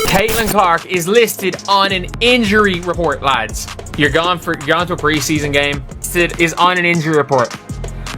Caitlin Clark is listed on an injury report, lads. You're gone to a preseason game. It is on an injury report.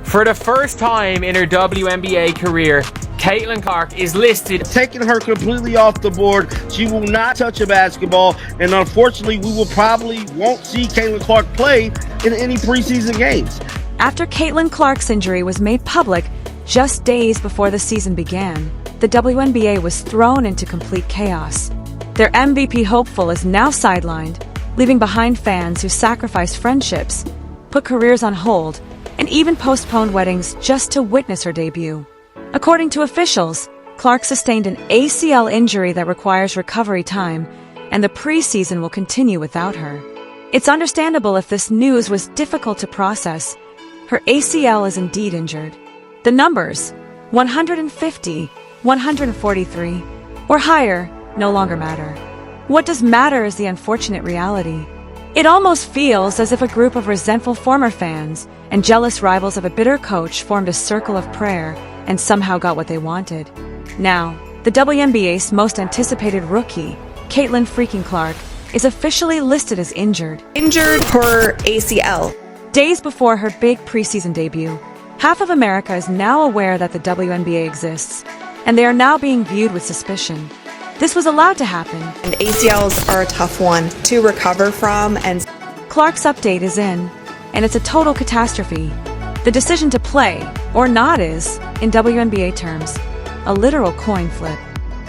For the first time in her WNBA career, Caitlin Clark is listed. Taking her completely off the board. She will not touch a basketball, and unfortunately, we will probably won't see Caitlin Clark play in any preseason games. After Caitlin Clark's injury was made public just days before the season began, the WNBA was thrown into complete chaos. Their MVP hopeful is now sidelined, leaving behind fans who sacrificed friendships, put careers on hold, and even postponed weddings just to witness her debut. According to officials, Clark sustained an ACL injury that requires recovery time, and the preseason will continue without her. It's understandable if this news was difficult to process. Her ACL is indeed injured. The numbers, 150, 143, or higher, no longer matter. What does matter is the unfortunate reality. It almost feels as if a group of resentful former fans and jealous rivals of a bitter coach formed a circle of prayer and somehow got what they wanted. Now, the WNBA's most anticipated rookie, Caitlin freaking Clark, is officially listed as injured. Injured her ACL. Days before her big preseason debut, half of America is now aware that the WNBA exists, and they are now being viewed with suspicion. This was allowed to happen. And ACLs are a tough one to recover from, and Clark's update is in, and it's a total catastrophe. The decision to play, or not, is, in WNBA terms, a literal coin flip.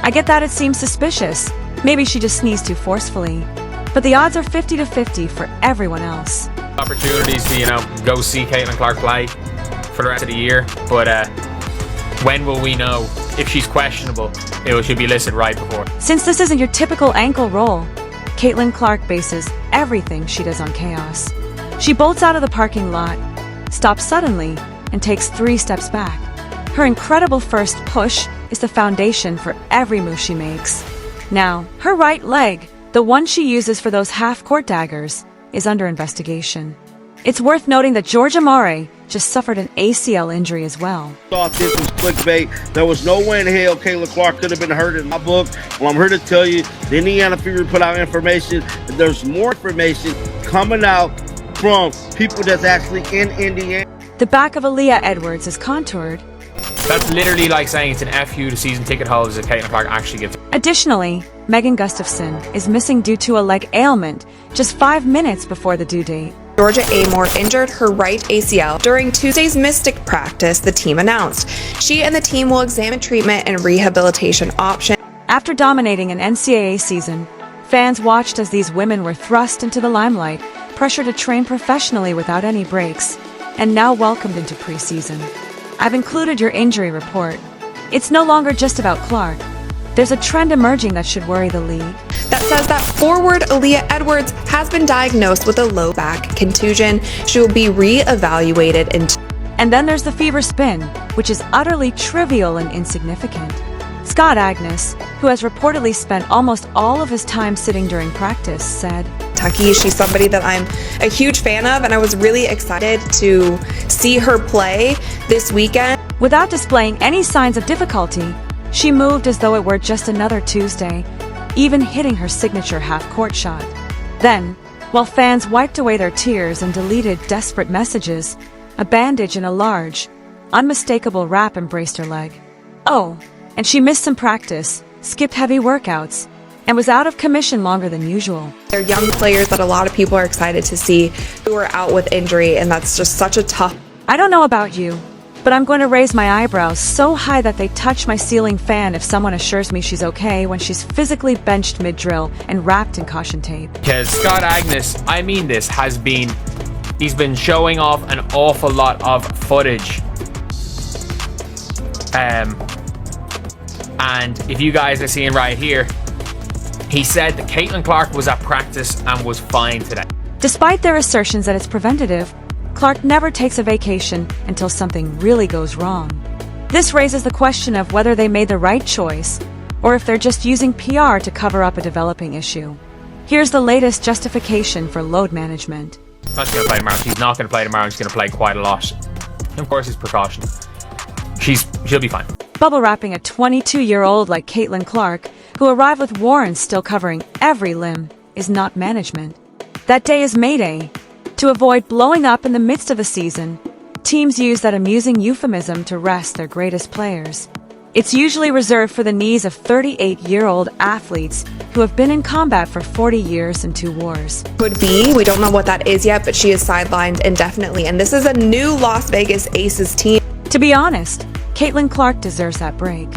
I get that it seems suspicious. Maybe she just sneezed too forcefully. But the odds are 50-50 for everyone else. Opportunities to, go see Caitlin Clark play for the rest of the year. But when will we know? If she's questionable, it should be listed right before. Since this isn't your typical ankle roll, Caitlin Clark bases everything she does on chaos. She bolts out of the parking lot, stops suddenly, and takes 3 steps back. Her incredible first push is the foundation for every move she makes. Now, her right leg, the one she uses for those half-court daggers, is under investigation. It's worth noting that Georgia Mare just suffered an ACL injury as well. Thought this was clickbait. There was no way in hell Caitlin Clark could have been hurt in my book. Well, I'm here to tell you, the Indiana Fever put out information, and there's more information coming out from people that's actually in Indiana. The back of Aaliyah Edwards is contoured. That's literally like saying it's an FU to season ticket holders that Caitlin Clark actually gives. Additionally, Megan Gustafson is missing due to a leg ailment just 5 minutes before the due date. Georgia Amore injured her right ACL during Tuesday's Mystic practice, the team announced. She and the team will examine treatment and rehabilitation options. After dominating an NCAA season, fans watched as these women were thrust into the limelight, pressured to train professionally without any breaks, and now welcomed into preseason. I've included your injury report. It's no longer just about Clark. There's a trend emerging that should worry the league. That says that forward Aaliyah Edwards has been diagnosed with a low back contusion. She will be re-evaluated in. And then there's the fever spin, which is utterly trivial and insignificant. Scott Agnes, who has reportedly spent almost all of his time sitting during practice, said, Tucky, she's somebody that I'm a huge fan of, and I was really excited to see her play this weekend. Without displaying any signs of difficulty, she moved as though it were just another Tuesday, even hitting her signature half-court shot. Then, while fans wiped away their tears and deleted desperate messages, a bandage and a large, unmistakable wrap embraced her leg. Oh, and she missed some practice, skipped heavy workouts, and was out of commission longer than usual. They're young players that a lot of people are excited to see who are out with injury, and that's just such a tough. I don't know about you, but I'm going to raise my eyebrows so high that they touch my ceiling fan if someone assures me she's okay when she's physically benched mid-drill and wrapped in caution tape. Because Scott Agnes, I mean this, he's been showing off an awful lot of footage. And if you guys are seeing right here, he said that Caitlin Clark was at practice and was fine today. Despite their assertions that it's preventative, Clark never takes a vacation until something really goes wrong. This raises the question of whether they made the right choice, or if they're just using PR to cover up a developing issue. Here's the latest justification for load management. Not going to play tomorrow. She's not going to play tomorrow. She's going to play quite a lot. And of course, it's precaution. She'll be fine. Bubble wrapping a 22-year-old like Caitlin Clark who arrive with warrants still covering every limb, is not management. That day is May Day. To avoid blowing up in the midst of a season, teams use that amusing euphemism to rest their greatest players. It's usually reserved for the knees of 38-year-old athletes who have been in combat for 40 years in 2 wars. Could be. We don't know what that is yet, but she is sidelined indefinitely. And this is a new Las Vegas Aces team. To be honest, Caitlin Clark deserves that break.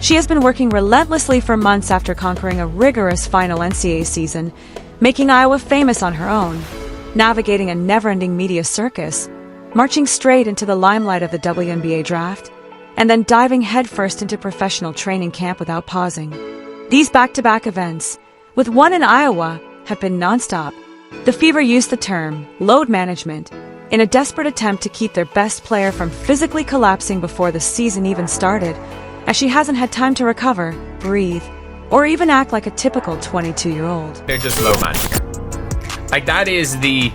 She has been working relentlessly for months after conquering a rigorous final NCAA season, making Iowa famous on her own, navigating a never-ending media circus, marching straight into the limelight of the WNBA draft, and then diving headfirst into professional training camp without pausing. These back-to-back events, with one in Iowa, have been nonstop. The Fever used the term load management in a desperate attempt to keep their best player from physically collapsing before the season even started, as she hasn't had time to recover, breathe, or even act like a typical 22-year-old. They're just low managing her. Like, that is the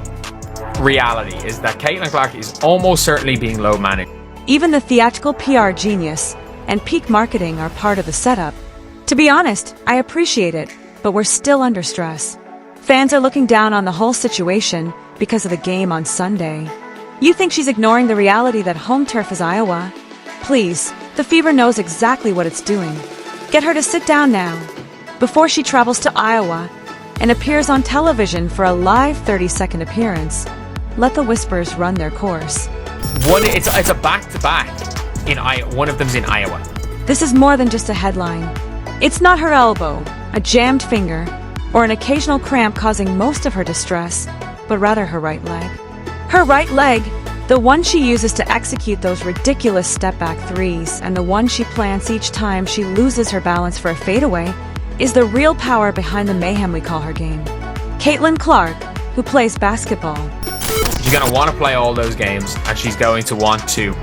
reality, is that Caitlin Clark is almost certainly being low managed. Even the theatrical PR genius and peak marketing are part of the setup. To be honest, I appreciate it, but we're still under stress. Fans are looking down on the whole situation because of the game on Sunday. You think she's ignoring the reality that home turf is Iowa? Please, the Fever knows exactly what it's doing. Get her to sit down now, before she travels to Iowa and appears on television for a live 30-second appearance. Let the whispers run their course. It's a back-to-back in Iowa. One of them's in Iowa. This is more than just a headline. It's not her elbow, a jammed finger, or an occasional cramp causing most of her distress, but rather her right leg. Her right leg, the one she uses to execute those ridiculous step-back threes, and the one she plants each time she loses her balance for a fadeaway, is the real power behind the mayhem we call her game. Caitlin Clark, who plays basketball. She's going to want to play all those games, and she's going to want to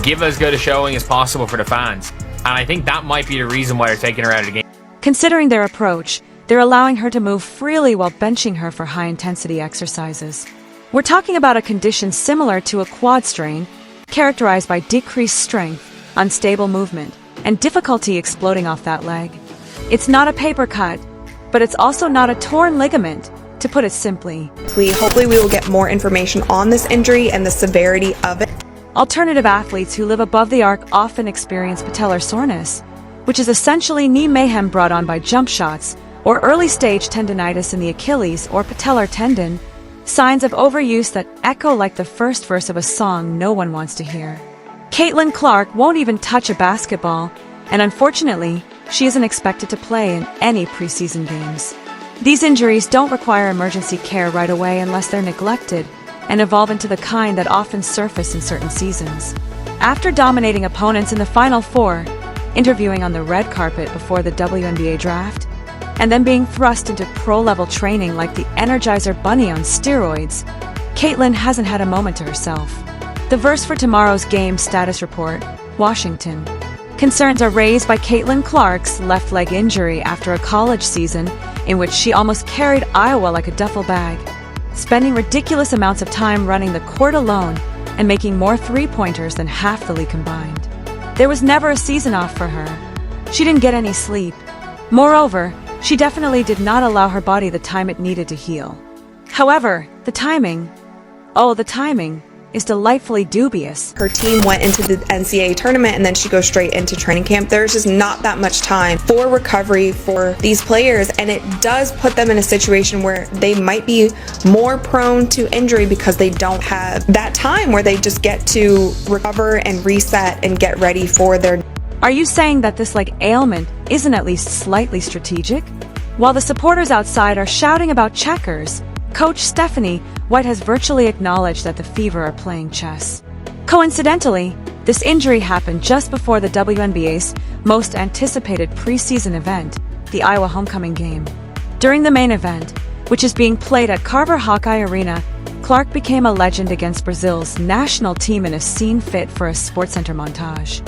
give as good a showing as possible for the fans. And I think that might be the reason why they're taking her out of the game. Considering their approach, they're allowing her to move freely while benching her for high-intensity exercises. We're talking about a condition similar to a quad strain, characterized by decreased strength, unstable movement, and difficulty exploding off that leg. It's not a paper cut, but it's also not a torn ligament, to put it simply. Hopefully we will get more information on this injury and the severity of it. Alternative athletes who live above the arc often experience patellar soreness, which is essentially knee mayhem brought on by jump shots, or early-stage tendinitis in the Achilles or patellar tendon, signs of overuse that echo like the first verse of a song no one wants to hear. Caitlin Clark won't even touch a basketball, and unfortunately, she isn't expected to play in any preseason games. These injuries don't require emergency care right away unless they're neglected and evolve into the kind that often surface in certain seasons. After dominating opponents in the Final Four, interviewing on the red carpet before the WNBA draft, and then being thrust into pro-level training like the Energizer Bunny on steroids, Caitlin hasn't had a moment to herself. The verse for tomorrow's game status report, Washington. Concerns are raised by Caitlin Clark's left leg injury after a college season in which she almost carried Iowa like a duffel bag, spending ridiculous amounts of time running the court alone and making more three-pointers than half the league combined. There was never a season off for her. She didn't get any sleep. Moreover, she definitely did not allow her body the time it needed to heal. However, the timing is delightfully dubious. Her team went into the NCAA tournament and then she goes straight into training camp. There's just not that much time for recovery for these players, and it does put them in a situation where they might be more prone to injury because they don't have that time where they just get to recover and reset and get ready for their... Are you saying that this leg ailment isn't at least slightly strategic? While the supporters outside are shouting about checkers, Coach Stephanie White has virtually acknowledged that the Fever are playing chess. Coincidentally, this injury happened just before the WNBA's most anticipated preseason event, the Iowa homecoming game. During the main event, which is being played at Carver Hawkeye Arena, Clark became a legend against Brazil's national team in a scene fit for a SportsCenter montage.